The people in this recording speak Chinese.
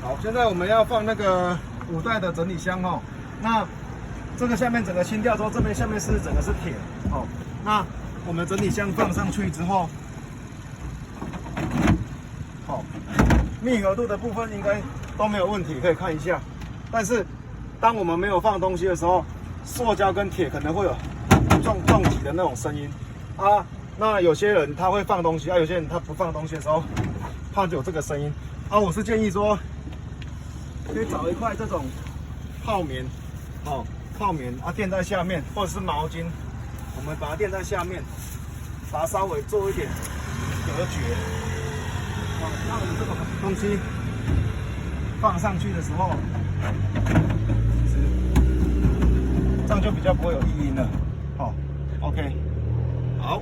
好，现在我们要放那个5代的整理箱哦。那这个下面整个清掉之后，这边下面是整个是铁哦。那我们整理箱放上去之后，好，密合度的部分应该都没有问题，可以看一下。但是当我们没有放东西的时候，塑胶跟铁可能会有撞击的那种声音啊。那有些人他会放东西啊，有些人他不放东西的时候，怕就有这个声音啊。我是建议说，可以找一块这种泡棉，哦，泡棉啊垫在下面，或者是毛巾，我们把它垫在下面，把它稍微做一点隔绝。好，那我们这个东西放上去的时候，其实这样就比较不会有异音了。好 ，OK， 好。